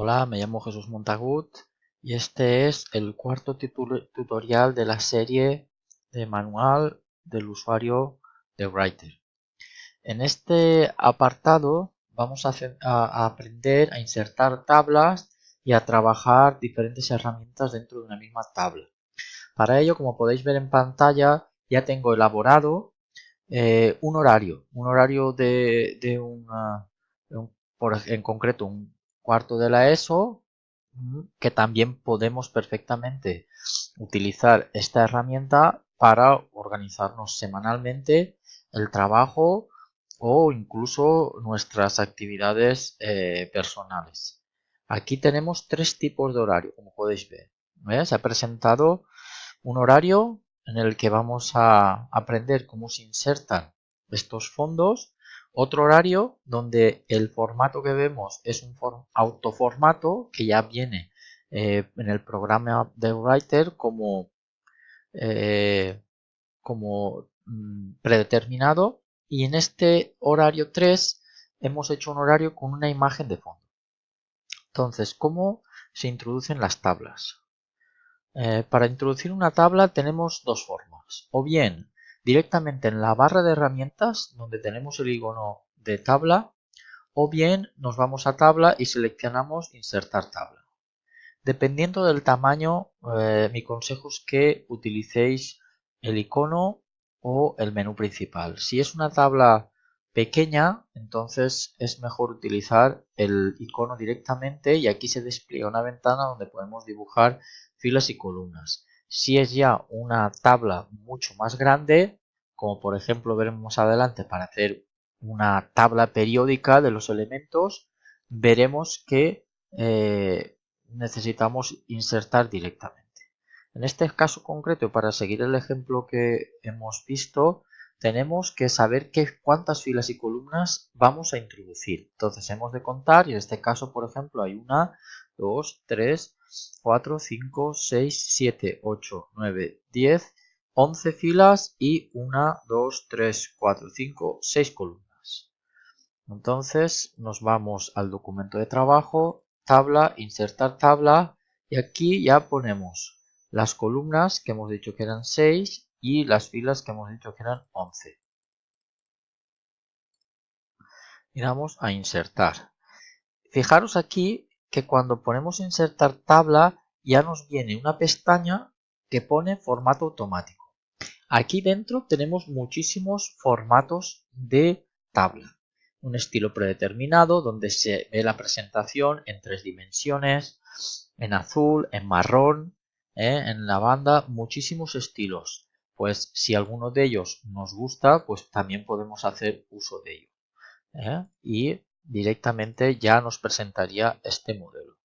Hola, me llamo Jesús Montagut y este es el cuarto tutorial de la serie de manual del usuario de Writer. En este apartado vamos a aprender a insertar tablas y a trabajar diferentes herramientas dentro de una misma tabla. Para ello, como podéis ver en pantalla, ya tengo elaborado un horario en concreto un cuarto de la ESO, que también podemos perfectamente utilizar esta herramienta para organizarnos semanalmente el trabajo o incluso nuestras actividades personales. Aquí tenemos tres tipos de horario, como podéis ver. Se ha presentado un horario en el que vamos a aprender cómo se insertan estos fondos. Otro horario donde el formato que vemos es un autoformato que ya viene en el programa de Writer eh, como predeterminado. Y en este horario 3 hemos hecho un horario con una imagen de fondo. Entonces, ¿cómo se introducen las tablas? Para introducir una tabla tenemos dos formas. O bien directamente en la barra de herramientas donde tenemos el icono de tabla, o bien nos vamos a tabla y seleccionamos insertar tabla. Dependiendo del tamaño, mi consejo es que utilicéis el icono o el menú principal. Si es una tabla pequeña, entonces es mejor utilizar el icono directamente y aquí se despliega una ventana donde podemos dibujar filas y columnas. Si es ya una tabla mucho más grande, como por ejemplo veremos adelante para hacer una tabla periódica de los elementos, veremos que necesitamos insertar directamente. En este caso concreto, para seguir el ejemplo que hemos visto, tenemos que saber cuántas filas y columnas vamos a introducir. Entonces hemos de contar y en este caso, por ejemplo, hay 1, 2, 3, 4, 5, 6, 7, 8, 9, 10, 11 filas y 1, 2, 3, 4, 5, 6 columnas. Entonces nos vamos al documento de trabajo, tabla, insertar tabla y aquí ya ponemos las columnas que hemos dicho que eran 6 y las filas que hemos dicho que eran 11. Y damos a insertar. Fijaros aquí que cuando ponemos insertar tabla ya nos viene una pestaña que pone formato automático. Aquí dentro tenemos muchísimos formatos de tabla. Un estilo predeterminado donde se ve la presentación en 3 dimensiones, en azul, en marrón, en lavanda, muchísimos estilos. Pues si alguno de ellos nos gusta, pues también podemos hacer uso de ello. Y directamente ya nos presentaría este modelo.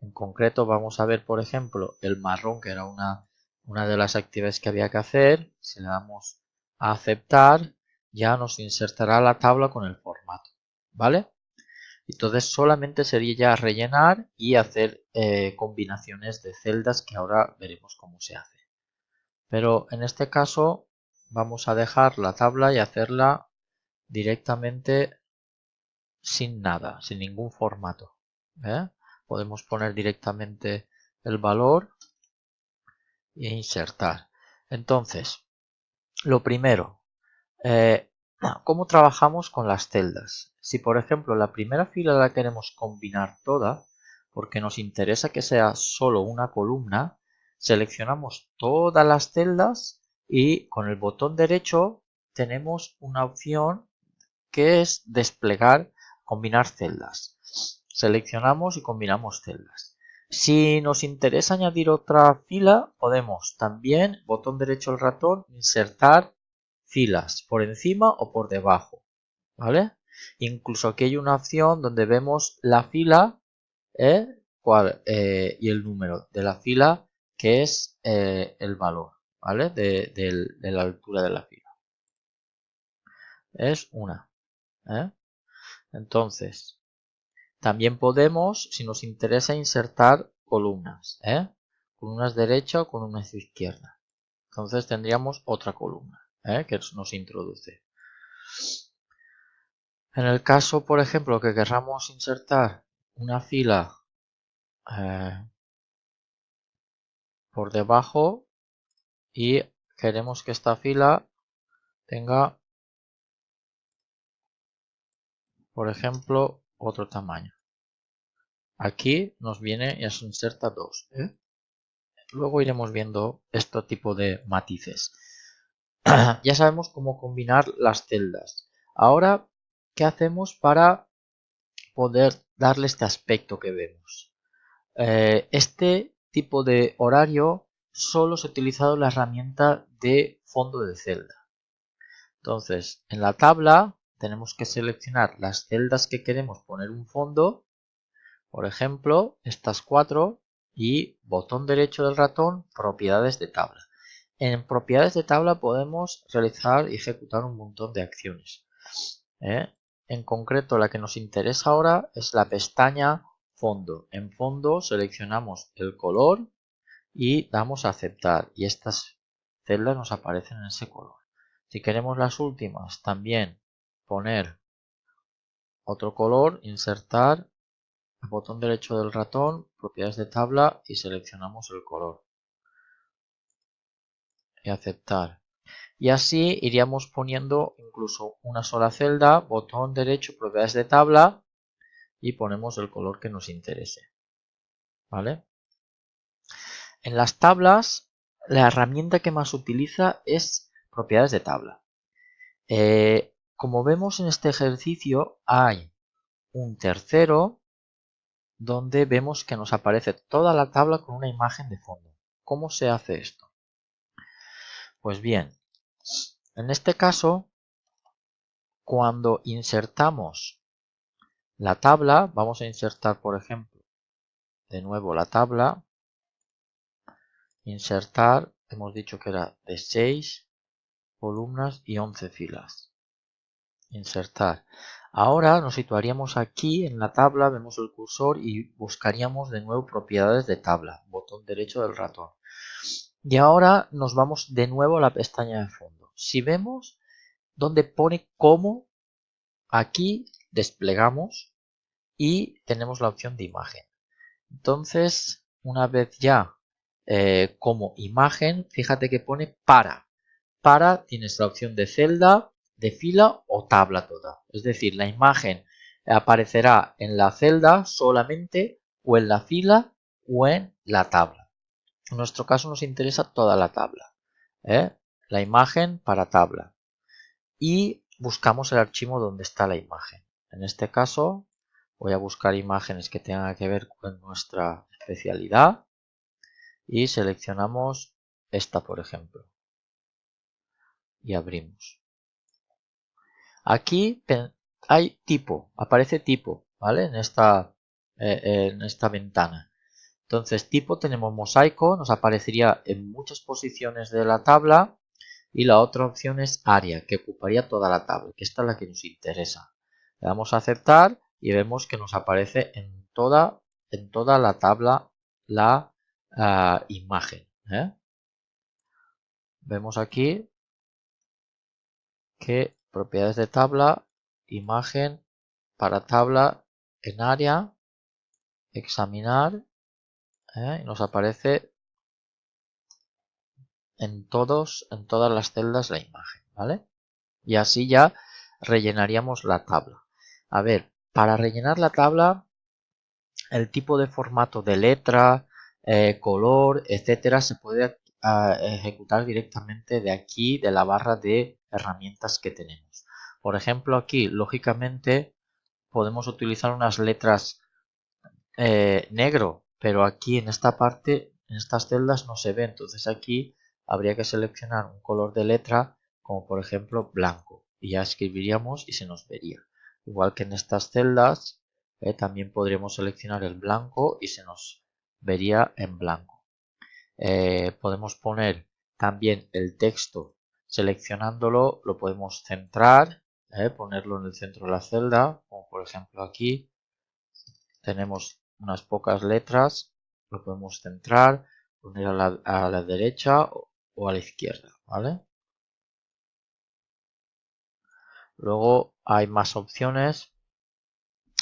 En concreto vamos a ver, por ejemplo, el marrón, que era una de las actividades que había que hacer. Si le damos a aceptar, ya nos insertará la tabla con el formato, ¿vale? Entonces solamente sería ya rellenar y hacer combinaciones de celdas, que ahora veremos cómo se hace. Pero en este caso vamos a dejar la tabla y hacerla directamente sin nada, sin ningún formato. Podemos poner directamente el valor e insertar. Entonces, lo primero, ¿cómo trabajamos con las celdas? Si por ejemplo la primera fila la queremos combinar toda, porque nos interesa que sea solo una columna, seleccionamos todas las celdas y con el botón derecho tenemos una opción que es desplegar, combinar celdas. Seleccionamos y combinamos celdas. Si nos interesa añadir otra fila, podemos también, botón derecho del ratón, insertar filas por encima o por debajo, ¿vale? Incluso aquí hay una opción donde vemos la fila y el número de la fila, que es el valor, ¿vale? De la altura de la fila. Es una. Entonces, también podemos, si nos interesa, insertar columnas, columnas derecha o columnas izquierda. Entonces tendríamos otra columna que nos introduce. En el caso, por ejemplo, que queramos insertar una fila por debajo y queremos que esta fila tenga, por ejemplo, otro tamaño. Aquí nos viene y se inserta 2. Luego iremos viendo este tipo de matices. Ya sabemos cómo combinar las celdas. Ahora, ¿qué hacemos para poder darle este aspecto que vemos? Este tipo de horario solo se ha utilizado la herramienta de fondo de celda. Entonces, en la tabla tenemos que seleccionar las celdas que queremos poner un fondo, por ejemplo, estas 4, y botón derecho del ratón, propiedades de tabla. En propiedades de tabla podemos realizar y ejecutar un montón de acciones. En concreto, la que nos interesa ahora es la pestaña fondo. En fondo seleccionamos el color y damos a aceptar, y estas celdas nos aparecen en ese color. Si queremos las últimas, también poner otro color, insertar, botón derecho del ratón, propiedades de tabla y seleccionamos el color y aceptar. Y así iríamos poniendo incluso una sola celda, botón derecho, propiedades de tabla y ponemos el color que nos interese. ¿Vale? En las tablas, la herramienta que más utiliza es propiedades de tabla. Como vemos en este ejercicio, hay un tercero donde vemos que nos aparece toda la tabla con una imagen de fondo. ¿Cómo se hace esto? Pues bien, en este caso, cuando insertamos la tabla, vamos a insertar, por ejemplo, de nuevo la tabla, insertar, hemos dicho que era de 6 columnas y 11 filas. Insertar. Ahora nos situaríamos aquí en la tabla, vemos el cursor y buscaríamos de nuevo propiedades de tabla, botón derecho del ratón. Y ahora nos vamos de nuevo a la pestaña de fondo. Si vemos donde pone cómo, aquí desplegamos y tenemos la opción de imagen. Entonces, una vez ya como imagen, fíjate que pone para. Para tienes la opción de celda, de fila o tabla toda. Es decir, la imagen aparecerá en la celda solamente o en la fila o en la tabla. En nuestro caso nos interesa toda la tabla. La imagen para tabla. Y buscamos el archivo donde está la imagen. En este caso voy a buscar imágenes que tengan que ver con nuestra especialidad y seleccionamos esta, por ejemplo, y abrimos. Aquí hay tipo, aparece tipo, ¿vale? En esta ventana. Entonces, tipo tenemos mosaico, nos aparecería en muchas posiciones de la tabla, y la otra opción es área, que ocuparía toda la tabla, que esta es la que nos interesa. Le damos a aceptar y vemos que nos aparece en toda la tabla la imagen. Vemos aquí que propiedades de tabla, imagen para tabla en área, examinar, y nos aparece en todas las celdas la imagen, ¿vale? Y así ya rellenaríamos la tabla. A ver, para rellenar la tabla, el tipo de formato de letra, color, etcétera, se puede ejecutar directamente de aquí, de la barra de herramientas que tenemos. Por ejemplo, aquí, lógicamente, podemos utilizar unas letras negro, pero aquí en esta parte, en estas celdas no se ve, entonces aquí habría que seleccionar un color de letra como por ejemplo blanco y ya escribiríamos y se nos vería. Igual que en estas celdas también podríamos seleccionar el blanco y se nos vería en blanco. Podemos poner también el texto seleccionándolo, lo podemos centrar, ponerlo en el centro de la celda, como por ejemplo aquí tenemos unas pocas letras, lo podemos centrar, poner a la derecha o a la izquierda, ¿vale? Luego hay más opciones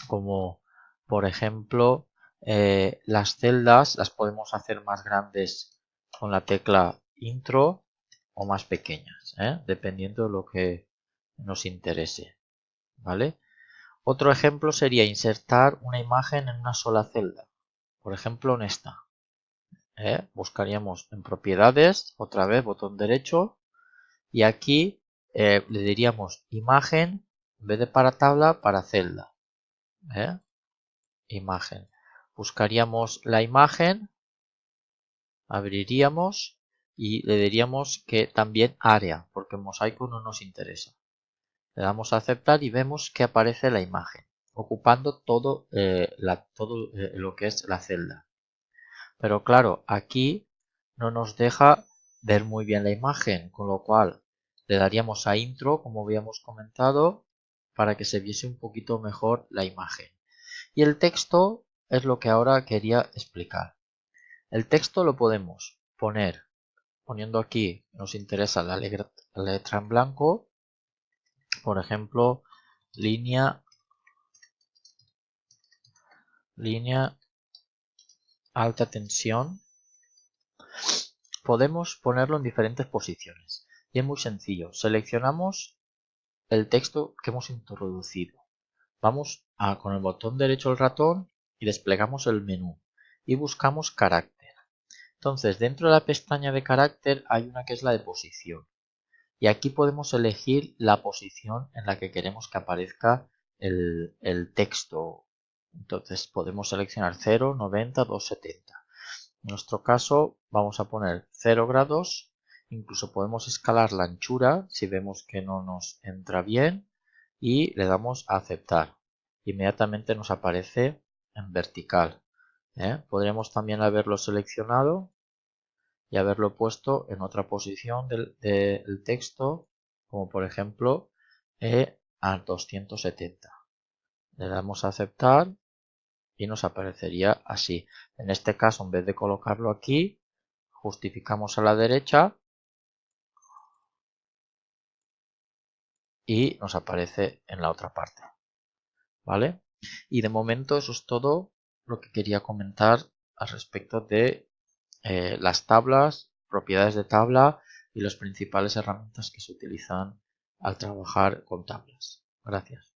como por ejemplo Las celdas las podemos hacer más grandes con la tecla Intro o más pequeñas, dependiendo de lo que nos interese, ¿vale? Otro ejemplo sería insertar una imagen en una sola celda, por ejemplo en esta. Buscaríamos en propiedades, otra vez botón derecho, y aquí le diríamos imagen, en vez de para tabla, para celda. Imagen. Buscaríamos la imagen, abriríamos y le diríamos que también área, porque mosaico no nos interesa. Le damos a aceptar y vemos que aparece la imagen, ocupando todo, lo que es la celda. Pero claro, aquí no nos deja ver muy bien la imagen, con lo cual le daríamos a intro, como habíamos comentado, para que se viese un poquito mejor la imagen. Y el texto es lo que ahora quería explicar. El texto lo podemos poner poniendo aquí, nos interesa la letra en blanco, por ejemplo, línea alta tensión. Podemos ponerlo en diferentes posiciones y es muy sencillo. Seleccionamos el texto que hemos introducido. Vamos con el botón derecho del ratón y desplegamos el menú y buscamos carácter. Entonces, dentro de la pestaña de carácter hay una que es la de posición. Y aquí podemos elegir la posición en la que queremos que aparezca el texto. Entonces podemos seleccionar 0, 90, 270. En nuestro caso vamos a poner 0 grados. Incluso podemos escalar la anchura si vemos que no nos entra bien. Y le damos a aceptar. Inmediatamente nos aparece en vertical. Podríamos también haberlo seleccionado y haberlo puesto en otra posición del texto, como por ejemplo a 270. Le damos a aceptar y nos aparecería así. En este caso, en vez de colocarlo aquí, justificamos a la derecha y nos aparece en la otra parte. ¿Vale? Y de momento eso es todo lo que quería comentar al respecto de las tablas, propiedades de tabla y las principales herramientas que se utilizan al trabajar con tablas. Gracias.